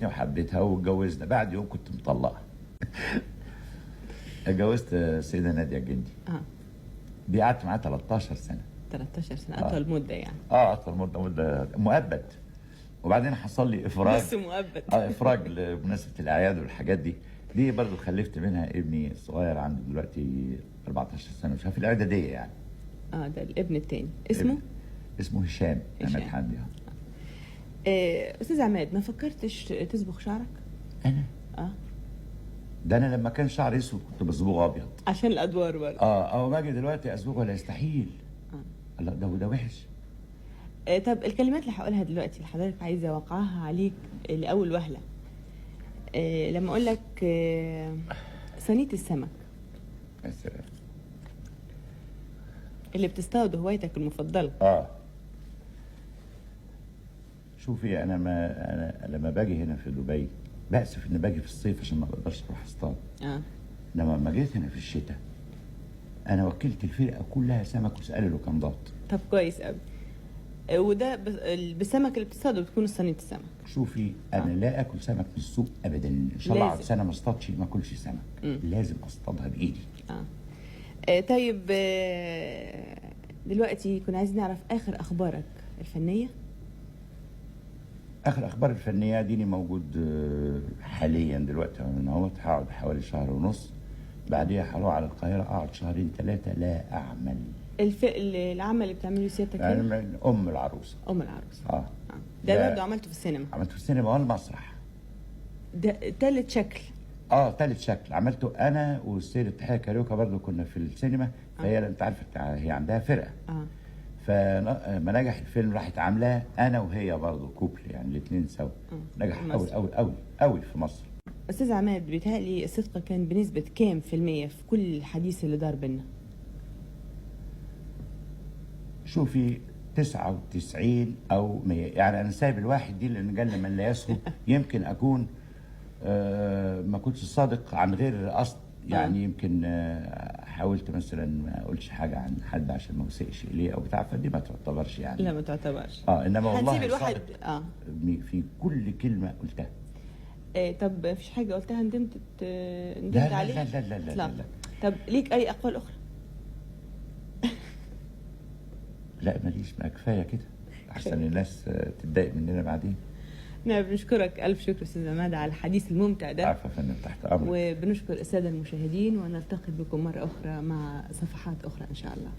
عجبتني وحبيتها واتجوزنا. بعد يوم كنت مطلقها. اتجوزت السيده ناديه الجندي. دي قعدت معاها 13 سنه. 13 سنه اطول مده يعني. اطول مده مؤبد. وبعدين حصل لي افراج. بس مؤبد. افراج لمناسبه الاعياد والحاجات دي. دي برضو خلفت منها ابني الصغير عنده دلوقتي 14 سنه، مش عارف الاعداديه يعني. ده الابن الثاني اسمه؟ اسمه هشام عماد حمدي. استاذ عماد، ما فكرتش تصبغ شعرك؟ انا؟ ده انا لما كان شعري اسود كنت بصبغه ابيض عشان الادوار برضه. باجي دلوقتي اصبغه ولا يستحيل. لا ده وحش. طب الكلمات اللي هقولها دلوقتي اللي حضرتك عايزه وقعها عليك لاول وهله. لما اقول لك صينيه السمك اللي بتصطاد هوايتك المفضله. شوفي انا لما باجي هنا في دبي بأسف اني باجي في الصيف عشان ما بقدرش اروح اصطاد. لما ما جيت هنا في الشتاء انا وكلت الفرقه كلها سمك وسألوا لوكندات. طب كويس قوي. وده بالسمك اللي بتصطاده بتكون صينيه السمك. شوفي انا لا اكل سمك من السوق ابدا، ان شاء الله اقعد سنه ما اصطادش ما اكلش سمك. لازم اصطادها بايدي. طيب دلوقتي كنا عايزين نعرف اخر اخبارك الفنيه. اخر اخبار الفنيه ديني موجود حاليا دلوقتي انا اهوت. هقعد حوالي شهر ونص، بعديها هروح على القاهره اقعد شهرين ثلاثه لا اعمل. العمل اللي بتعمله سيادتك يعني ام العروسه. ام العروسه. ده برضه عملته في السينما. عملته في السينما والمسرح. ده ثالث شكل. ثالث شكل عملته انا والسيده تحيه كاريوكا برضه كنا في السينما. فهي انت عارفه هي عندها فرقه. فما نجح الفيلم راحت عاملاه انا وهي برضه كوبل، يعني الاثنين سوا. نجح قوي قوي قوي قوي في مصر. استاذ عماد، بيتهيألي الصدق كان بنسبه كام في المية في كل الحديث اللي دار بينا؟ شوفي 99 أو 100. يعني أنا سايب الواحد دي لأن قال من لا يسهو. يمكن أكون ما كنتش صادق عن غير قصد يعني. يمكن حاولت مثلا ما أقولش حاجة عن حد عشان ما أسيئش إليه أو بتاع، فدي ما تعتبرش يعني. لا ما تعتبرش. إنما والله الواحد في كل كلمة قلتها. طب مفيش حاجة قلتها ندمت عليها؟ لا لا لا لا, لا, لا. طب ليك أي أقوال أخرى؟ لا ماليش، ما كفايه كده احسن الناس تتضايق مننا بعدين. بنشكرك الف شكر استاذ عماد على الحديث الممتع ده. عفوا يا فندم، تحت امرك. وبنشكر الساده المشاهدين ونلتقي بكم مره اخرى مع صفحات اخرى ان شاء الله.